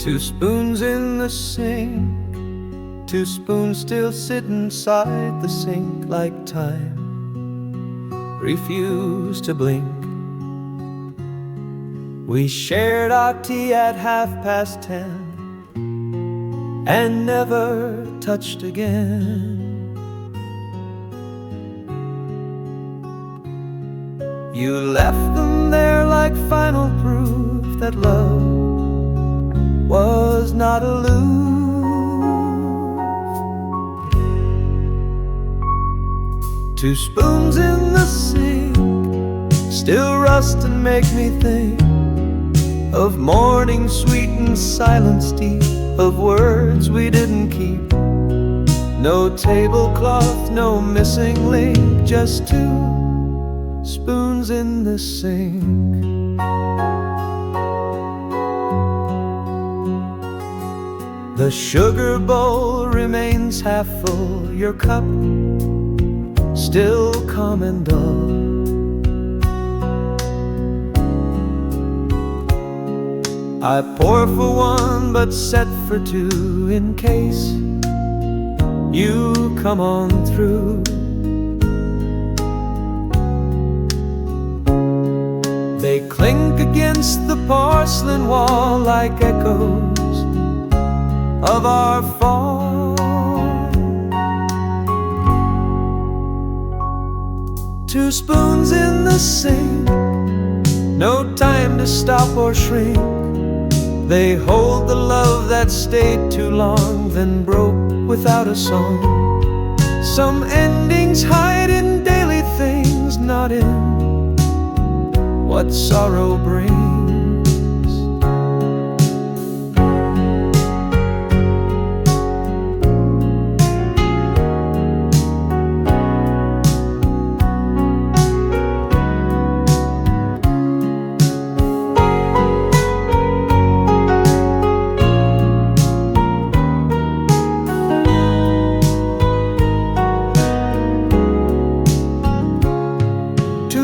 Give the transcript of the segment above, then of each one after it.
Two spoons in the sink, two spoons still sit inside the sink like time refuse to blink. We shared our tea at 10:30 and never touched again. You left them there like final proof that love was not aloof. Two spoons in the sink still rust and make me think of morning sweet and silence deep, of words we didn't keep. No tablecloth, no missing link, just two spoons in the sink. The sugar bowl remains half full, your cup still calm and dull. I pour for one but set for two in case you come on through. They clink against the porcelain wall like echoes of our fall. Two spoons in the sink, no time to stop or shrink. They hold the love that stayed too long, then broke without a song. Some endings hide in daily things, not in what sorrow brings.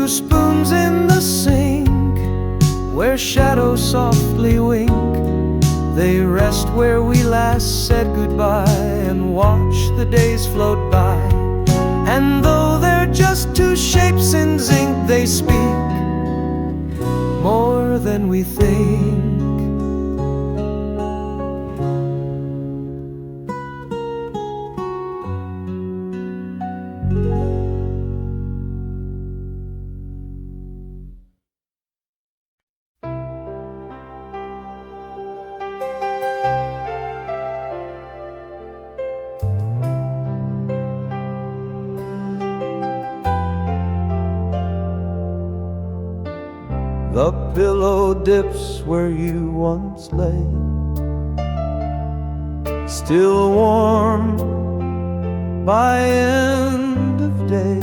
Spoons in the sink, where shadows softly wink. They rest where we last said goodbye and watch the days float by. And though they're just two shapes in zinc, they speak more than we think. The pillow dips where you once lay, still warm by end of day.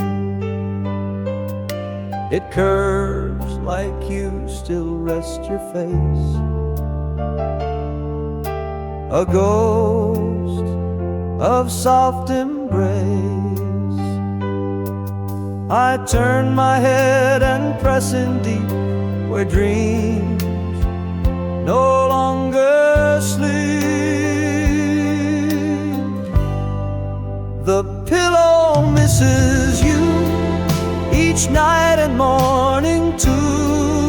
It curves like you still rest your face, a ghost of soft embrace. I turn my head and press in deep where dreams no longer sleep. The pillow misses you each night and morning too.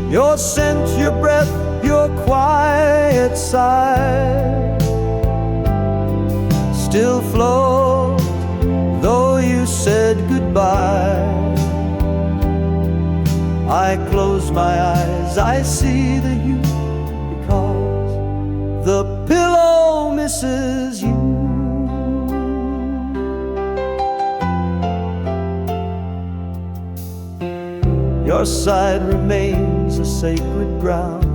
Your scent, your breath, your quiet sigh still float, though you said goodbye. I close my eyes, I see the you, because the pillow misses you. Your side remains a sacred ground.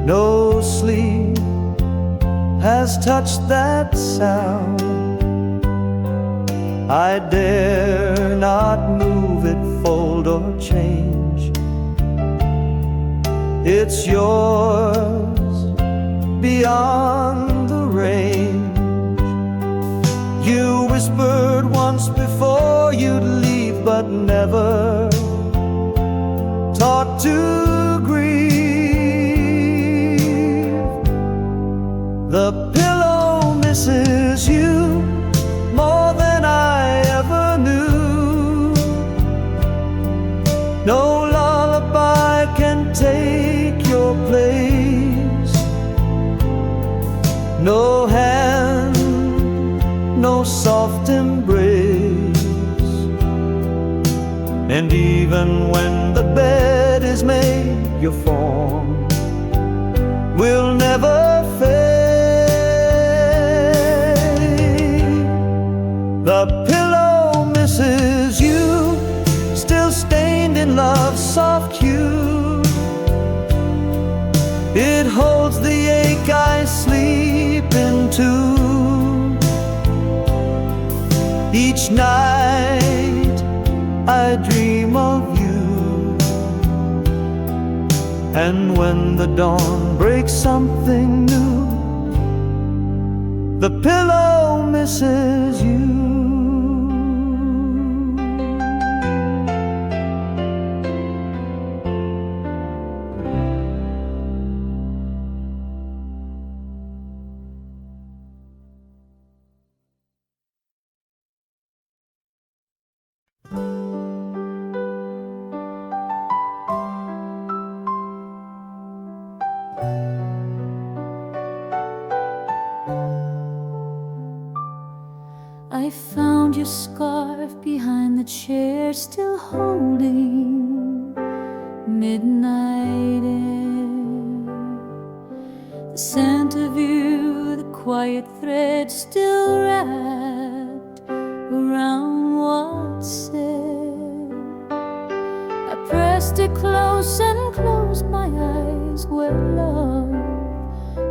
No sleep has touched that sound. I dare not move it, fold or change. It's yours beyond the range. You whispered once before you'd leave, but never taught to grieve. The pillow misses you more than I ever knew. No lullaby can take your place. No hand, no soft embrace. And even when the bed is made, your form will never fade. The pillow misses you, still stained in love's soft hue. It holds the ache I sleep into. Each night I dream of you, and when the dawn breaks something new, the pillow misses you. I found your scarf behind the chair, still holding midnight air. The scent of you, the quiet thread still wrapped around what's said. I pressed it close and closed my eyes where love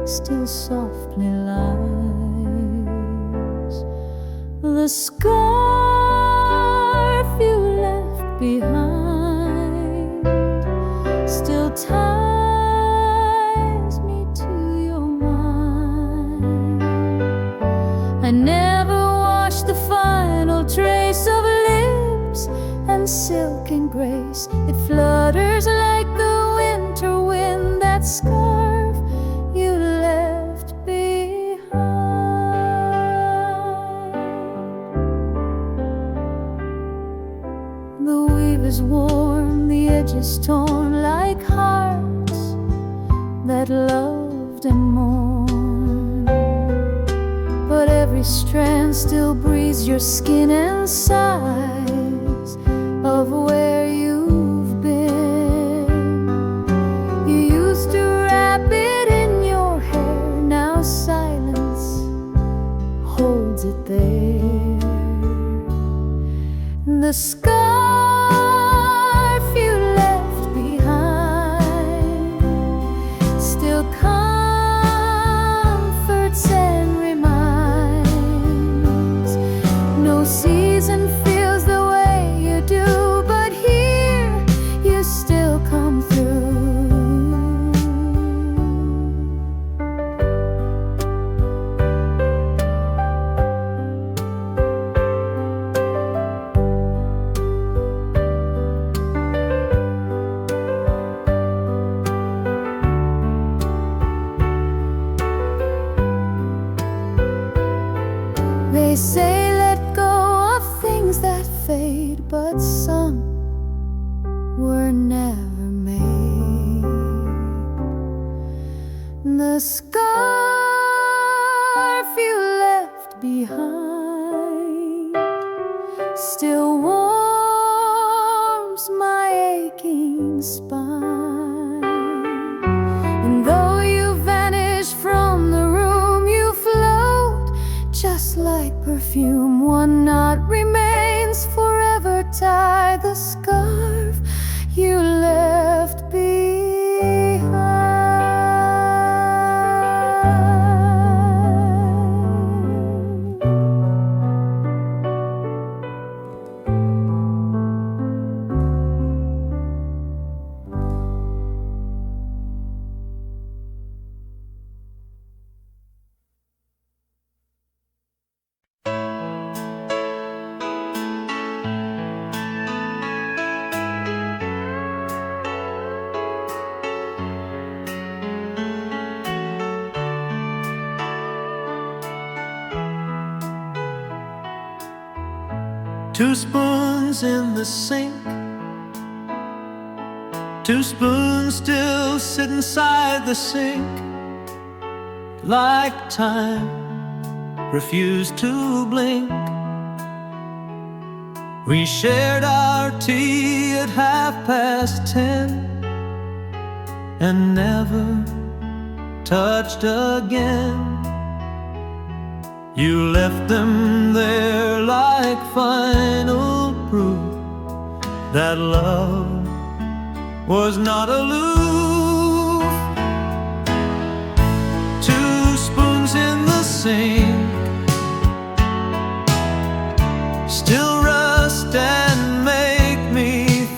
still softly lies. The scarf you left behind still ties me to your mind. I never washed the final trace of lips and silk and grace. It flutters like the winter wind, that scarf you left behind. The weave is worn, the edges torn, like hearts that loved and mourned. But every strand still breathes your skin and sighs of where you've been. You used to wrap it in your hair, now silence holds it there. The scarf you left behind still comforts and reminds. No season feels the way you do, but here you still come through. They say let go of things that fade, but some were never made. The scarf you left behind still warms my aching spine. And though you vanish from the room, you float just like perfume. One knot remains forever tied, the scarf you left behind. Two spoons in the sink, two spoons still sit inside the sink, like time refused to blink. We shared our tea at 10:30 and never touched again. You left them there like final proof that love was not aloof. Two spoons in the sink still rust and make me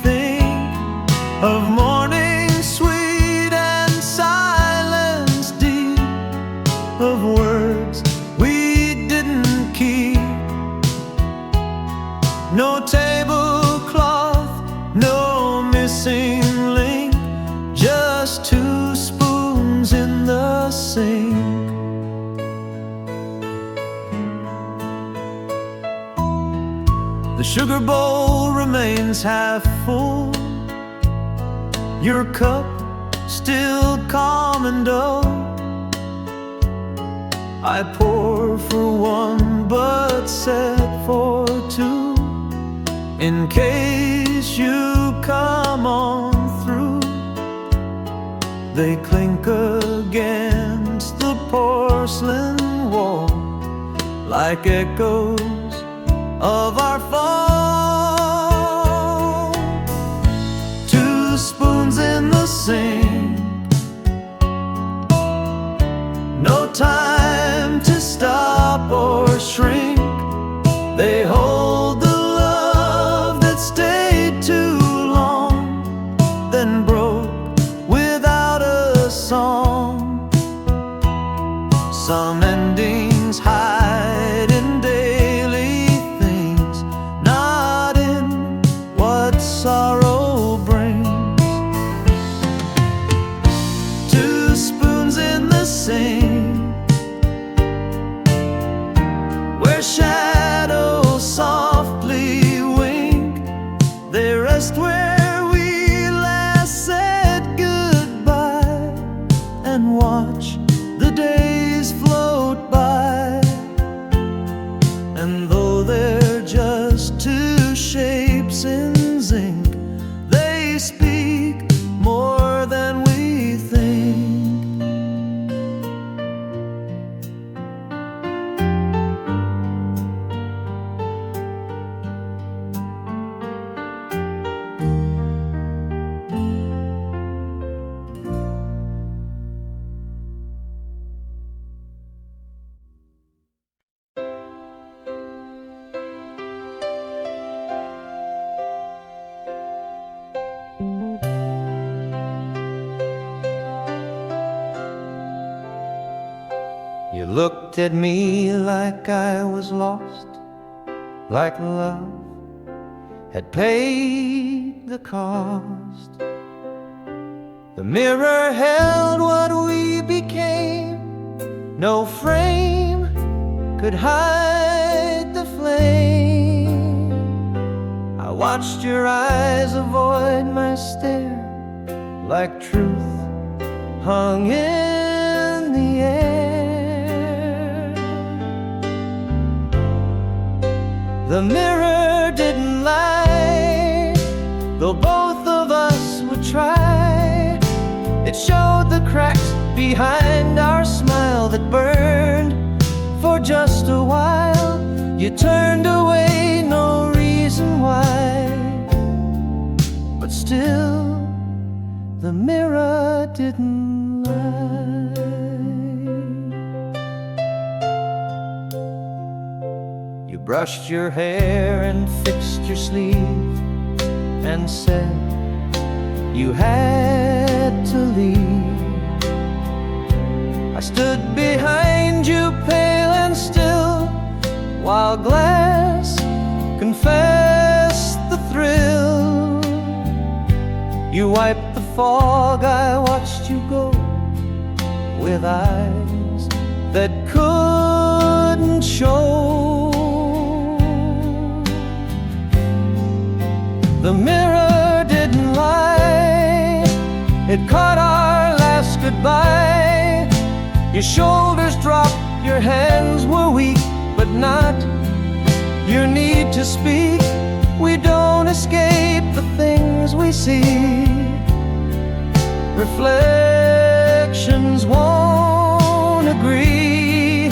think of morning sweet and silence deep, of words we didn't keep. No tablecloth, no missing link, just two spoons in the sink. The sugar bowl remains half full, your cup still commando. I pour for one but set for two, in case you come on through. They clink against the porcelain wall like echoes of our fall. Two spoons in the sink, no time to stop or shrink. They hold the love that stayed too long, then broke without a song. Some endings hide in daily things, not in what sorrow brings. Two spoons in the sink, where shadows softly wink. They rest where we last said goodbye, and watch the days float by. And though they're just two shapes in zinc, they speak more than we think. You looked at me like I was lost, like love had paid the cost. The mirror held what we became, no frame could hide the flame. I watched your eyes avoid my stare, like truth hung in the air. The mirror didn't lie, though both of us would try. It showed the cracks behind our smile that burned for just a while. You turned away, no reason why, but still the mirror didn't lie. You brushed your hair and fixed your sleeve and said you had to leave. I stood behind you, pale and still, while glass confessed the thrill. You wiped the fog, I watched you go, with eyes that couldn't show. The mirror didn't lie, it caught our last goodbye. Your shoulders dropped, your hands were weak, but not your need to speak. We don't escape the things we see. Reflections won't agree.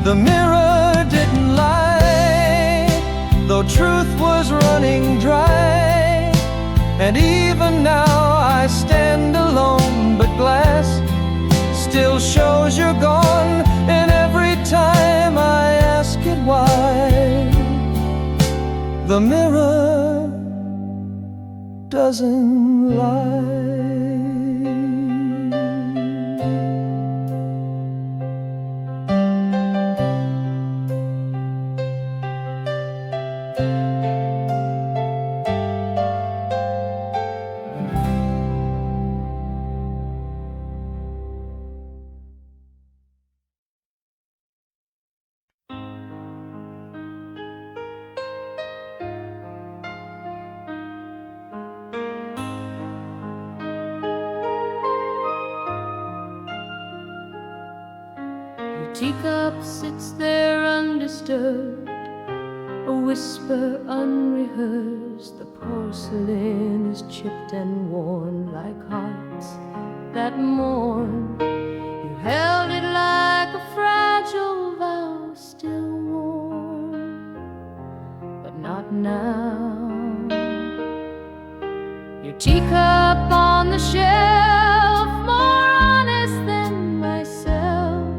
The mirror didn't lie, though truth was running dry. And even now I stand alone, but glass still shows you're gone. And every time I ask it why, the mirror doesn't lie. Teacup sits there undisturbed, a whisper unrehearsed. The porcelain is chipped and worn like hearts that mourn. You held it like a fragile vow, still warm, but not now. Your teacup on the shelf, more honest than myself.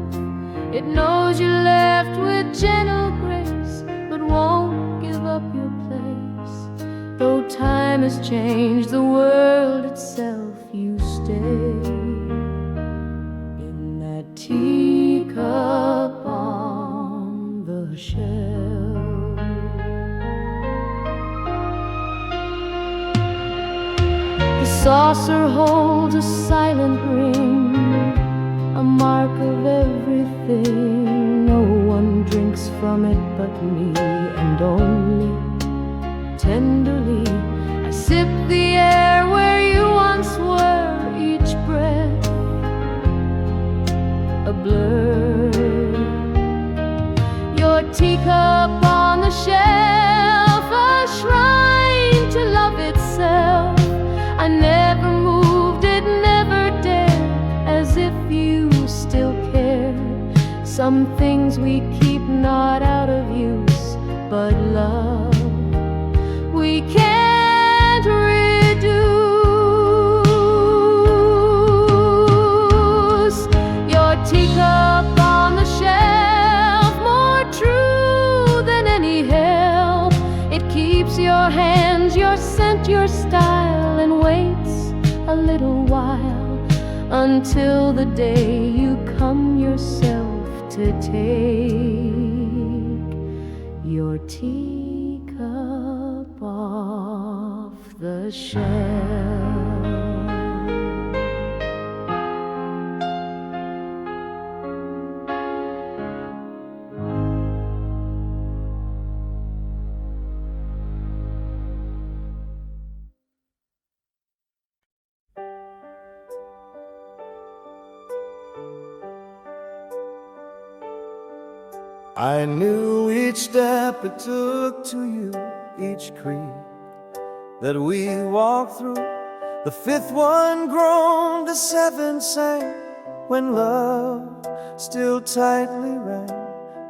It knows you left with gentle grace, but won't give up your place. Though time has changed the world itself, you stay in that teacup on the shelf. The saucer holds a silent ring, a mark of everything. No one drinks from it but me, and only tenderly I sip the air where you once were, each breath a blur. Your teacup on the shelf, a shrine to love itself. I never moved it, never dared, as if you still care. Some things we keep not out of use, but love we can't reduce. Your teacup on the shelf, more true than any help. It keeps your hands, your scent, your style, and waits a little while until the day you come yourself to take your teacup off the shelf. I knew each step it took to you, each creak that we walked through. The fifth one groaned, the seventh sang, when love still tightly rang.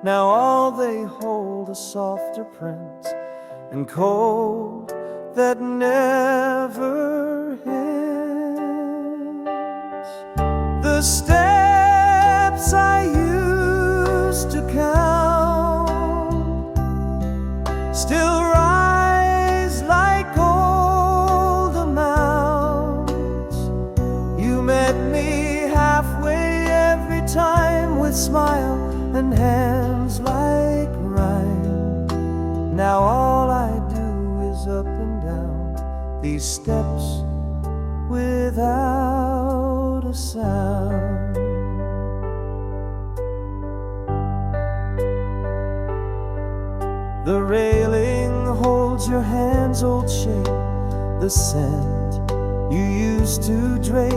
Now all they hold a softer print, and cold that never ends. The steps I used to count still rise like old amounts. You met me halfway every time with smile and hands like rhyme. Now all I do is up and down these steps without a sound. The railing holds your hand's old shape, the scent you used to drape.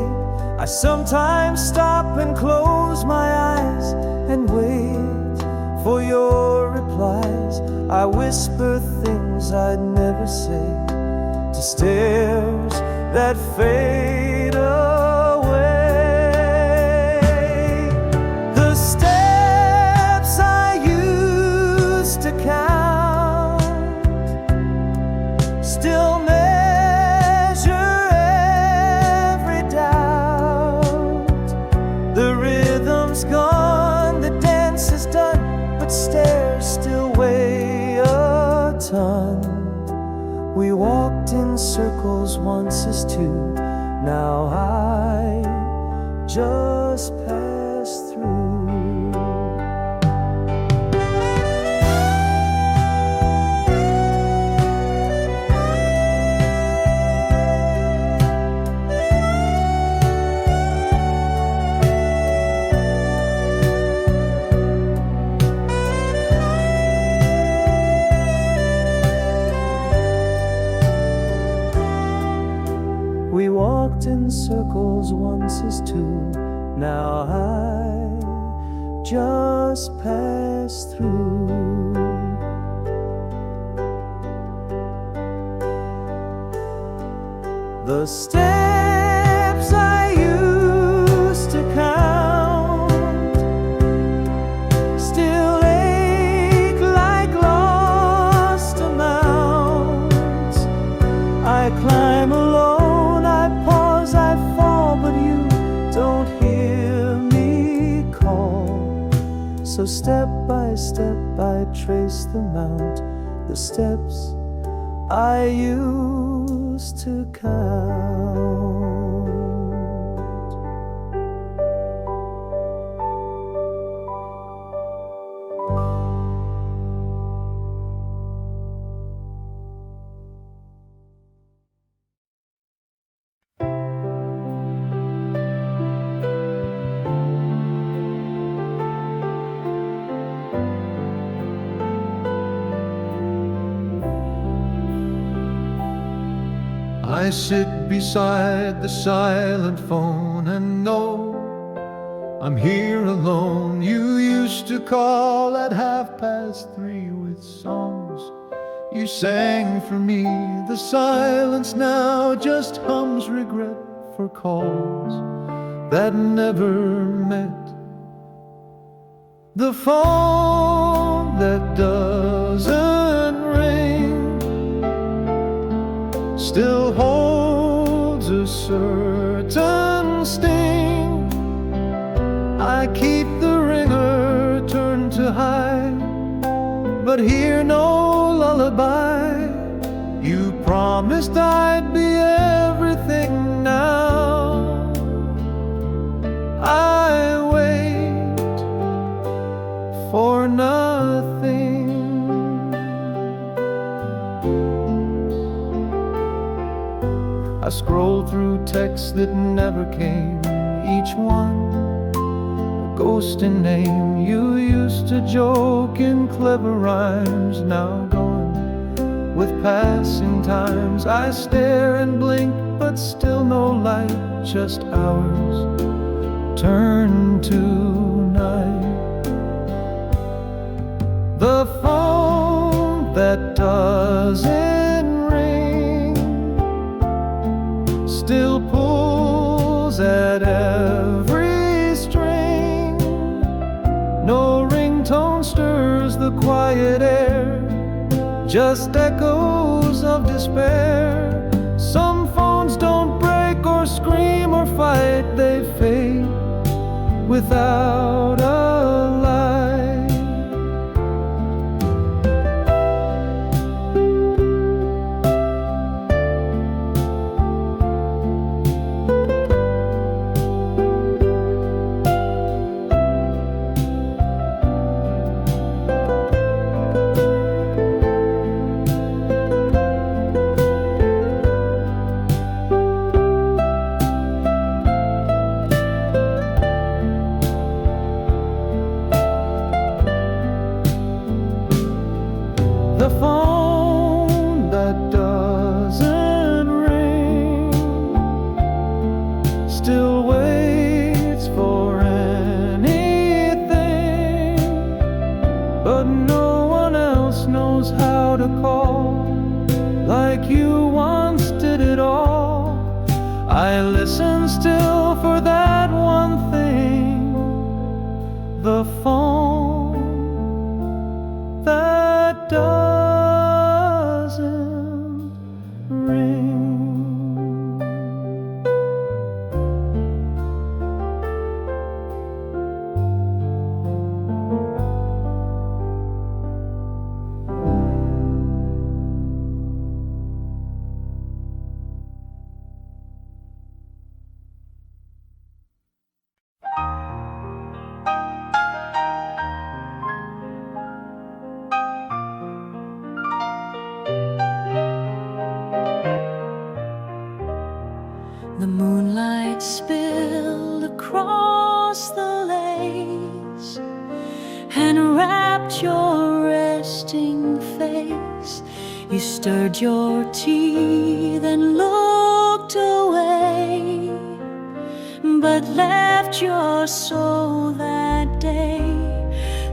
I sometimes stop and close my eyes and wait for your replies. I whisper things I'd never say to stares that fade away. The steps I used to count still measure every doubt. The rhythm's gone, the dance is done, but stares still weigh a ton. We walked in circles once as two, now I just pass through. We walked in circles once as two, now I just pass through. The steps I used to count still ache like lost amounts. I climb alone, I pause, I fall, but you don't hear me call. So step by step I trace the mount, the steps I used to count. I sit beside the silent phone and know I'm here alone. You used to call at 3:30 with songs you sang for me. The silence now just hums regret for calls that never met. The phone that doesn't ring still holds a certain sting. I keep the ringer turned to hide, but hear no lullaby. You promised I'd be everything now. I wait for nothing. I scroll through texts that never came, each one a ghost in name. You used to joke in clever rhymes, now gone with passing times. I stare and blink, but still no light, just hours turn to night. The phone that doesn't ring still pulls at every string. No ringtone stirs the quiet air, just echoes of despair. Some phones don't break or scream or fight, they fade without a light. protocol, like you once did it all. I listen still for that one thing, the phone that doesn't ring. The moonlight spilled across the lace and wrapped your resting face. You stirred your tea, then looked away, but left your soul that day.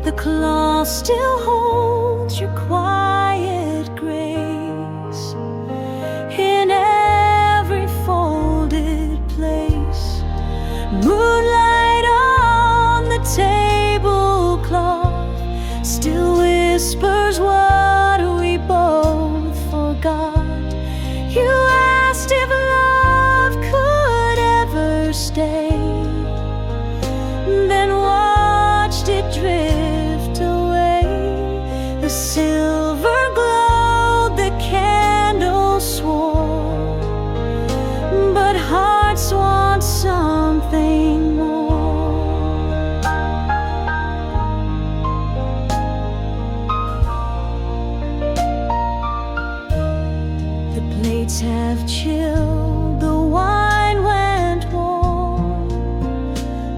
The cloth still holds your quiet grace in every folded place. Moonlight on the tablecloth still whispers what we both forgot. You asked if love could ever stay, then watched it drift away. The silver glowed, the candle swore, but hearts want something more. The plates have chilled, the wine went warm,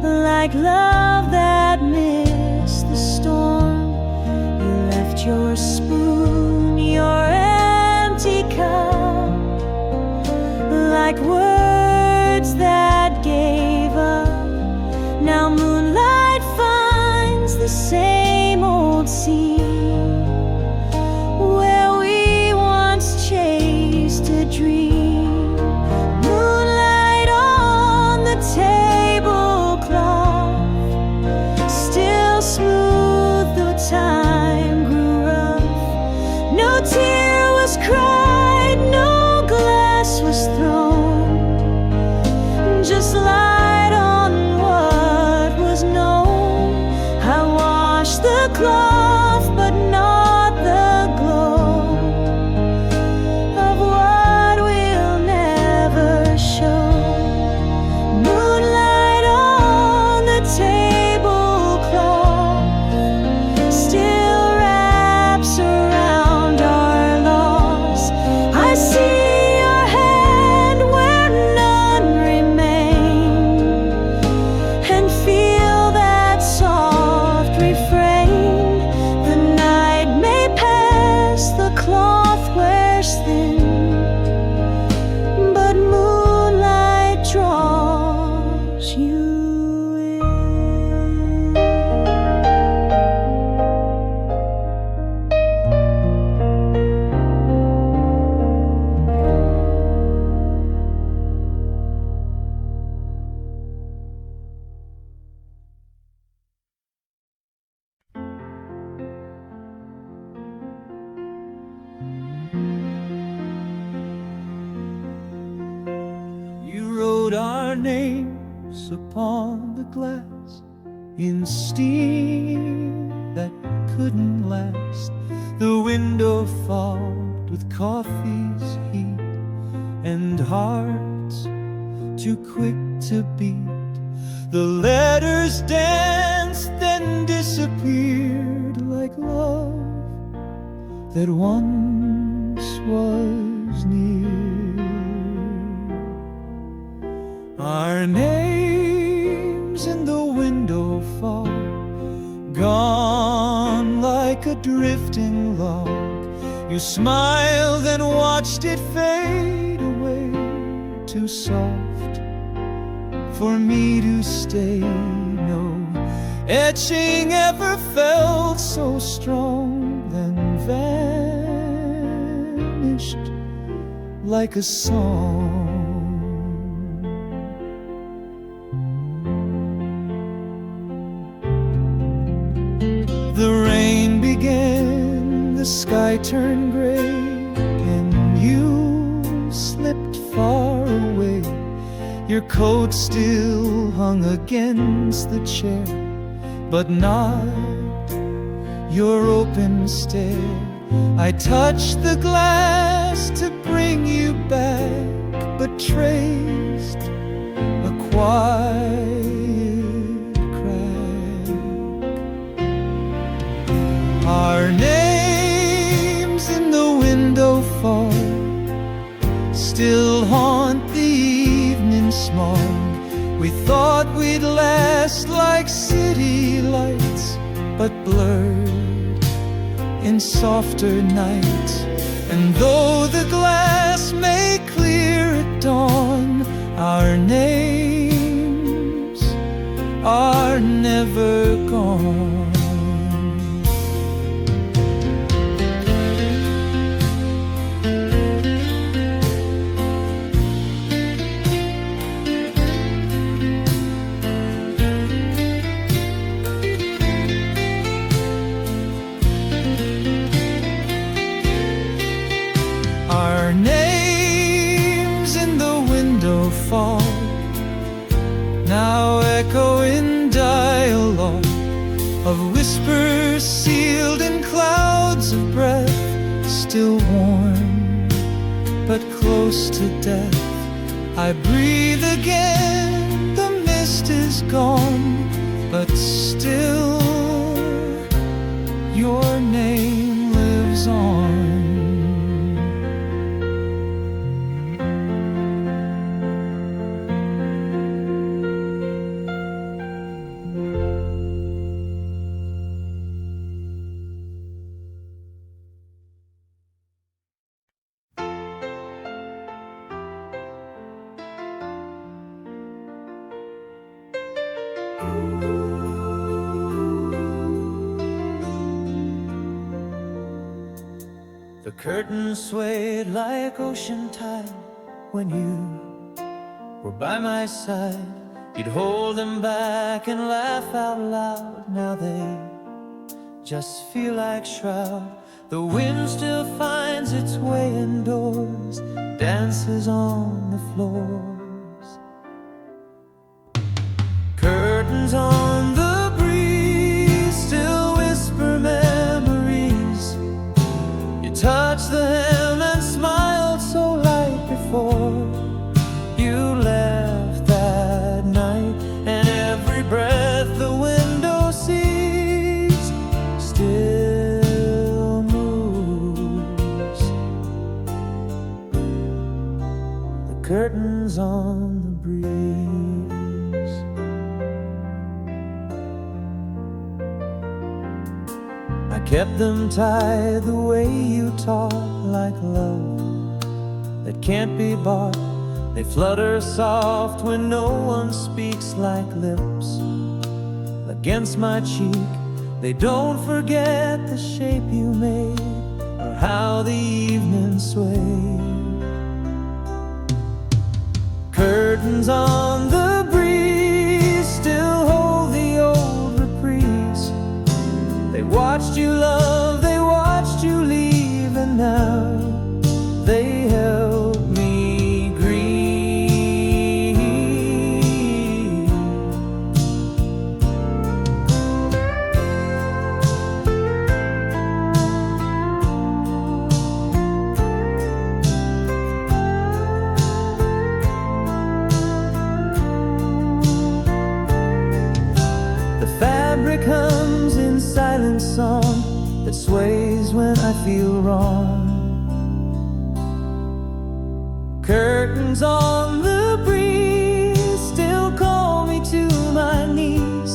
like love that missed the storm. You left your spoon, your empty cup, like words that gave up. Now moonlight finds the same old scene where we once chased a dream. Moonlight on the tablecloth still smooth, though time grew rough. No tear was cried, no glass was thrown, just light on what was known. I washed the cloth, but not the glow of what we'll never show. Moonlight on the tablecloth still wraps around our loss. I see your hand where none remain, and feel that soft refrain. The night may pass, the cloth wears thin, but moonlight draws you in. You wrote our names upon the glass in steam that couldn't last. The window fogged with coffee's heat and hearts too quick to beat. The letters danced, then disappeared like love that once was near. Our names in the window fog, gone like a drifting log. You smiled and watched it fade away, too soft for me to stay. No etching ever felt so strong, then vanished hushed like a song. The rain began, the sky turned gray, and you slipped far away. Your coat still hung against the chair, but not your open stare. I touched the glass to bring you back, but traced a quiet crack. Our names in the window fall still haunt the evening smog. We thought we'd last like city lights, but blurred in softer night. And though the glass may clear at dawn, our names are never gone. Our names in the window fall, now echo in dialogue of whispers sealed in clouds of breath, still warm but close to death. I breathe again, the mist is gone, but still your name lives on. The curtains swayed like ocean tide when you were by my side. You'd hold them back and laugh out loud. Now they just feel like shroud. The wind still finds its way indoors, dances on the floors. Curtains on the breeze still whisper memories. You touched the hem and smiled so light before you left that night. And every breath the window sees still moves. The curtains on the breeze. I kept them tied the way you taught, like love that can't be bought. They flutter soft when no one speaks, like lips against my cheek. They don't forget the shape you made or how the evening swayed. Curtains on the breeze still hold the old reprise. They watched you love, they watched you leave, and now they help me grieve. The fabric hums in silent song that sways when I feel wrong. Curtains on the breeze still call me to my knees.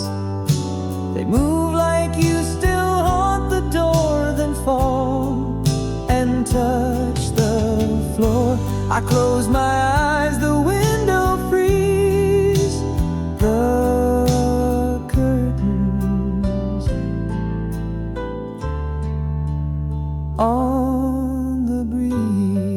They move like you still haunt the door, then fall and touch the floor. I close my eyes, the window frees. The curtains on the breeze.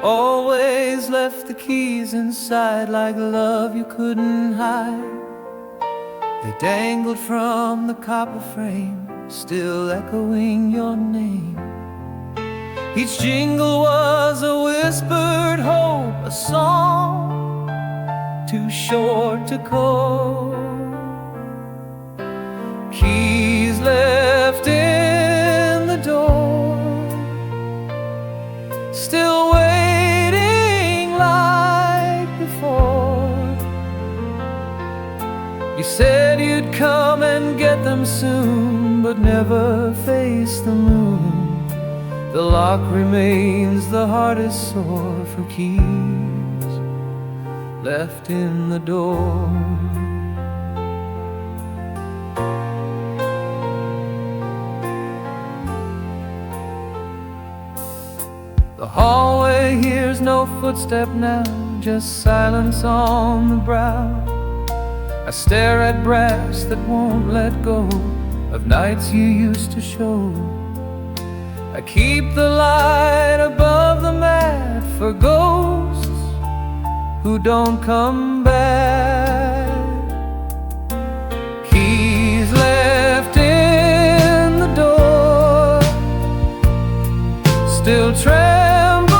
always left the keys inside like love you couldn't hide. They dangled from the copper frame, still echoing your name. Each jingle was a whispered hope, a song too short to call. Keys left in the door, still waiting like before. You said you'd come and get them soon, but never face the moon. The lock remains the hardest sore from keys left in the door. The hallway hears no footstep now, just silence on the brow. I stare at brass that won't let go of nights you used to show. I keep the light above the mat for ghosts who don't come back. Keys left in the door, still tremble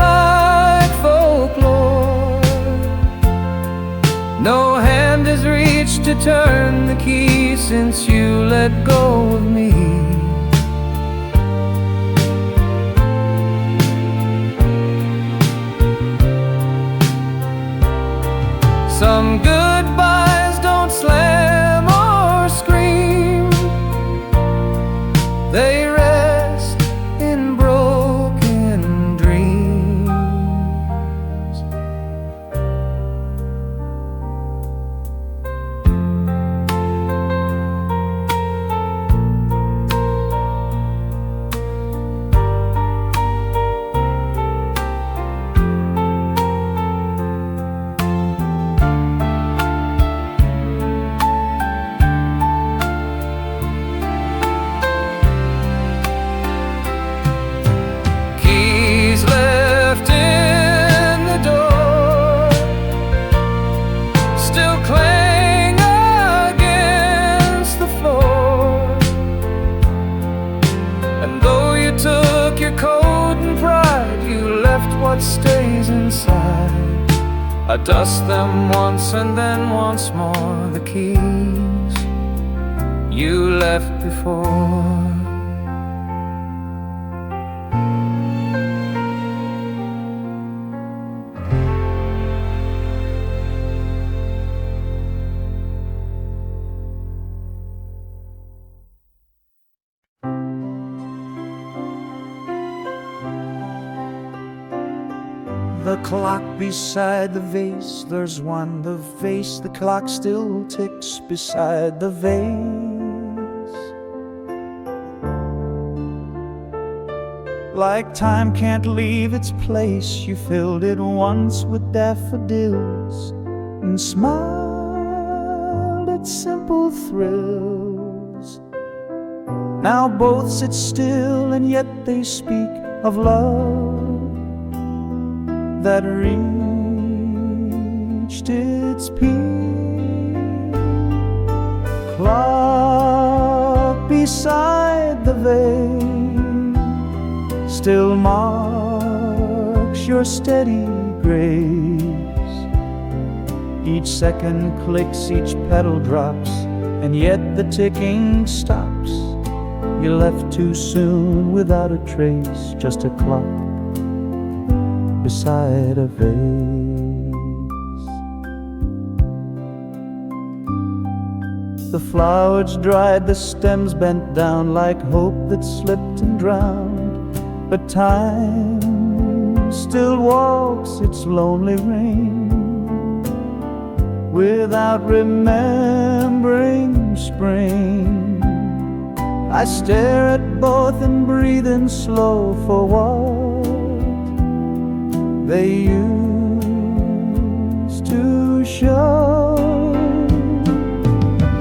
like folklore. No hand has reached to turn the key since you let go of me. Some goodbyes don't slam or scream, they rest in broken dreams. What stays inside, I dust them once and then once more. The keys you left before. The clock beside the vase, there's one. The vase, the clock still ticks beside the vase. Like time can't leave its place, you filled it once with daffodils and smiled at simple thrills. Now both sit still and yet they speak of love that reached its peak. Clock beside the vase still marks your steady grace. Each second clicks, each pedal drops, and yet the ticking stops. You left too soon without a trace, just a clock beside a vase. The flowers dried, the stems bent down like hope that slipped and drowned. But time still walks its lonely reign without remembering spring. I stare at both and breathe in slow for what they used to show.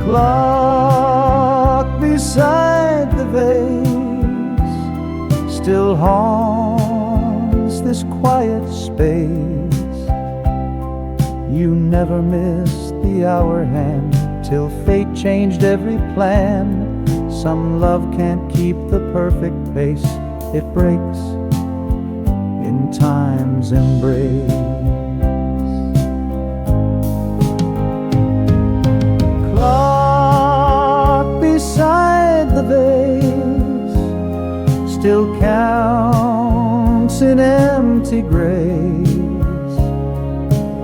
Clock beside the vase still haunts this quiet space. You never missed the hour hand till fate changed every plan. Some love can't keep the perfect pace, it breaks in time's embrace. Clock beside the vase still counts in empty grace.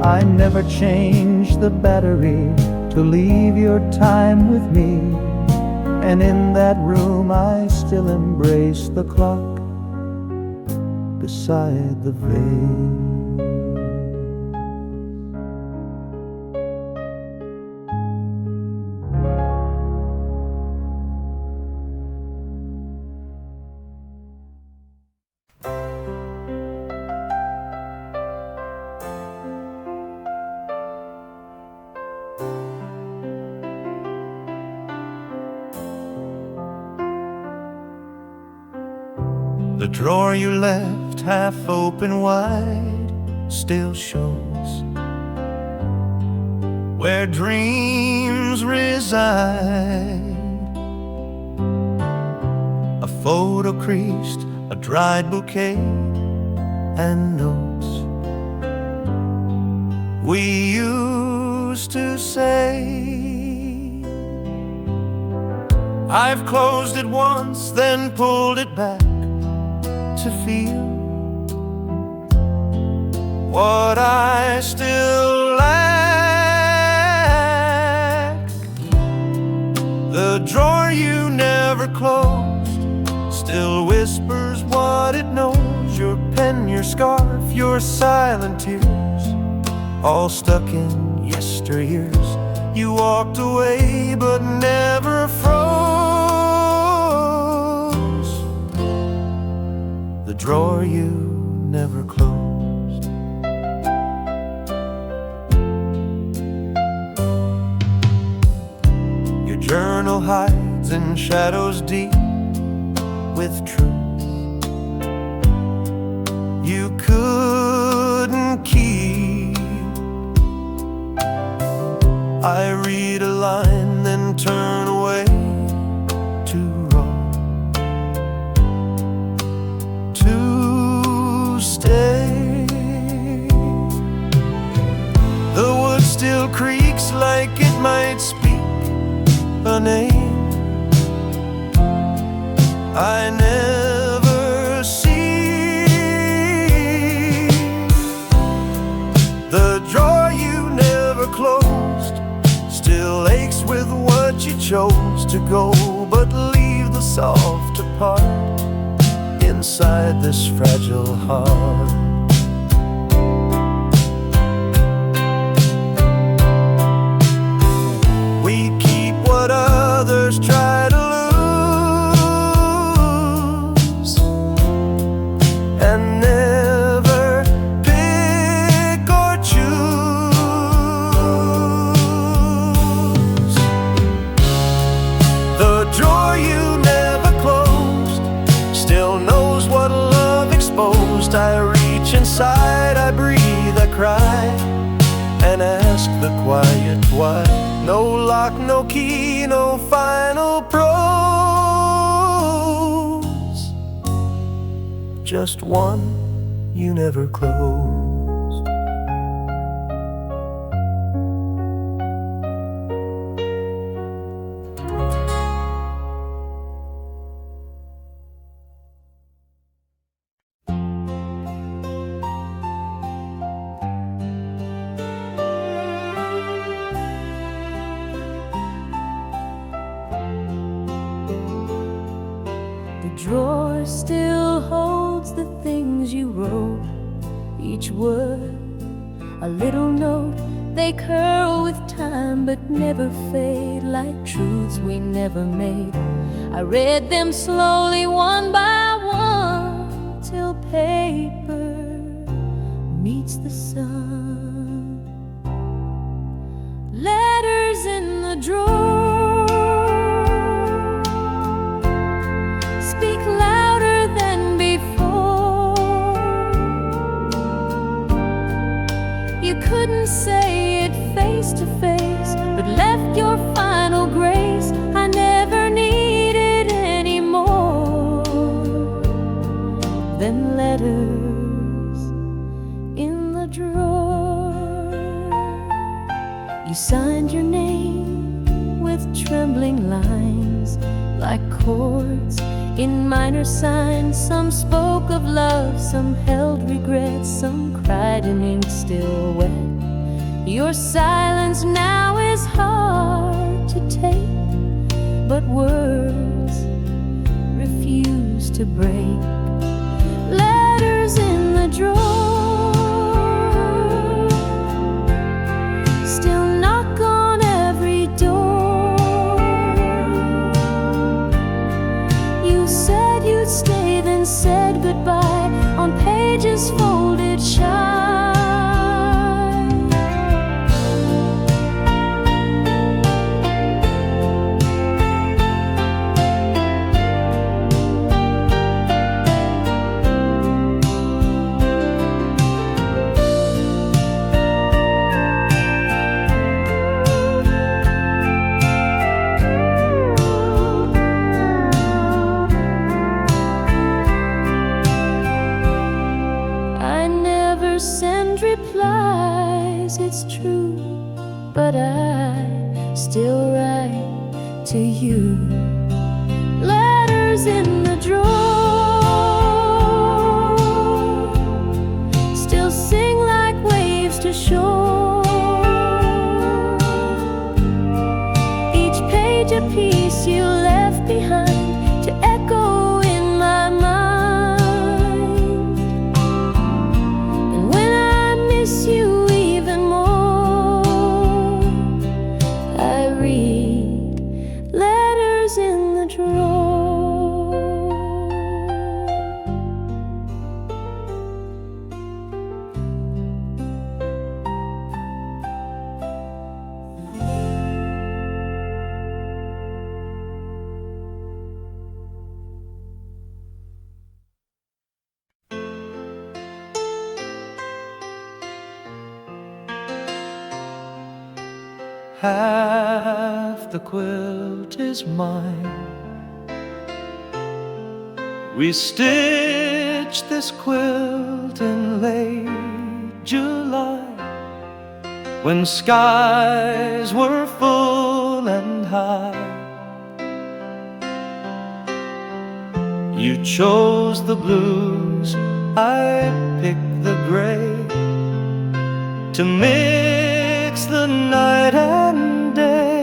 I never changed the battery to leave your time with me, and in that room I still embrace the clock beside the vase. The drawer you left half open wide still shows where dreams reside. A photo creased, a dried bouquet, and notes we used to say. I've closed it once, then pulled it back to feel what I still lack. The drawer you never closed still whispers what it knows. Your pen, your scarf, your silent tears, all stuck in yesteryears. You walked away but never froze. The drawer you never closed. Your journal hides in shadows deep with truth you couldn't keep. I read a line, then turn away to wrong, to stay. The wood still creaks like it might speak a name I never see. The drawer you never closed still aches with what you chose to go, but leave the soft part inside this fragile heart. We keep what others try to lose, and never pick or choose. The drawer you never closed still knows what love exposed. I reach inside, I breathe, I cry, and ask the quiet why. No lock, no key, no final prose, just one you never closed. The drawer still holds the things you wrote, each word a little note. They curl with time but never fade, like truths we never made. I read them slowly one by one till paper meets the sun. Letters in the drawer speak louder than before. like chords in minor signs. Some spoke of love, some held regrets, some cried in ink still wet. Your silence now is hard to take, but words refuse to break. Letters in the drawer still knock on every door. You said you'd stay, then said goodbye on pages folded shy. Send replies, it's true, but I still write to you. Letters in the drawer still sing like waves to shore. Each page a piece you left behind to echo in my mind. You even more, I read letters in the drawer. Half the quilt is mine. We stitched this quilt in late July, when skies were full and high. You chose the blues, I picked the gray, to mix the night and day.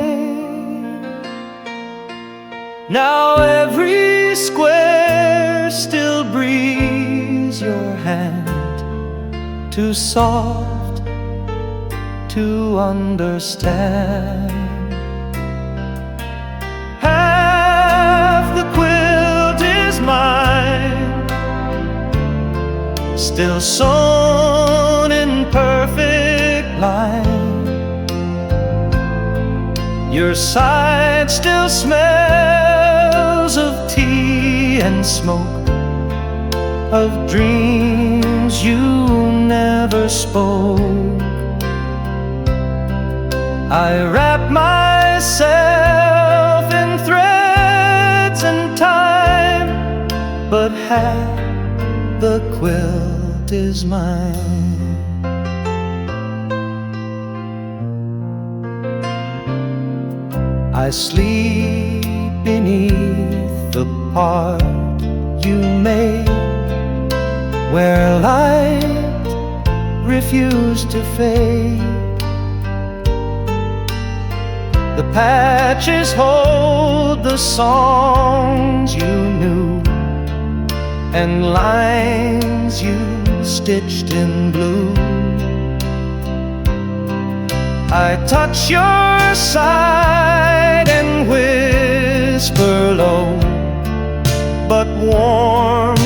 Now every square still breathes your hand, too soft to understand. Half the quilt is mine, still sewn in perfect line. Your side still smells of tea and smoke, of dreams you never spoke. I wrap myself in threads and time, but half the quilt is mine. I sleep beneath the part you made, where light refused to fade. The patches hold the songs you knew, and lines you stitched in blue. I touch your side and whisper low, but warmth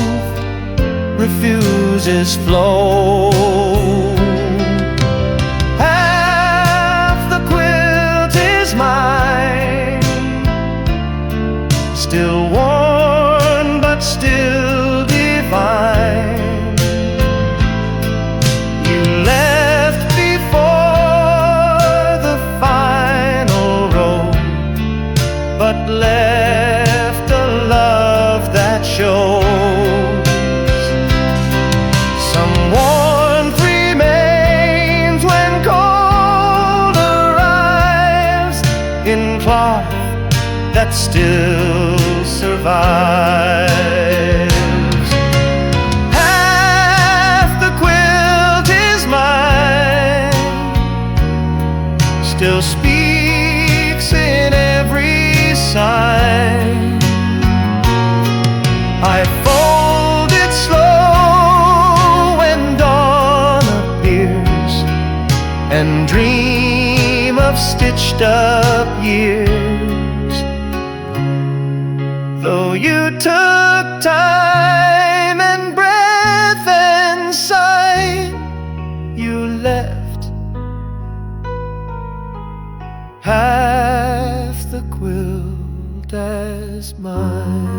refuses flow. Half the quilt is mine, still worn but still divine. You left before the final row, but left a love that shows. Some warmth remains when cold arrives, in cloth that still survives. Half the quilt is mine, still speaks in every sign. I fold it slow when dawn appears, and dream of stitched up years. Though you took time and breath and sight, you left half the quilt as mine.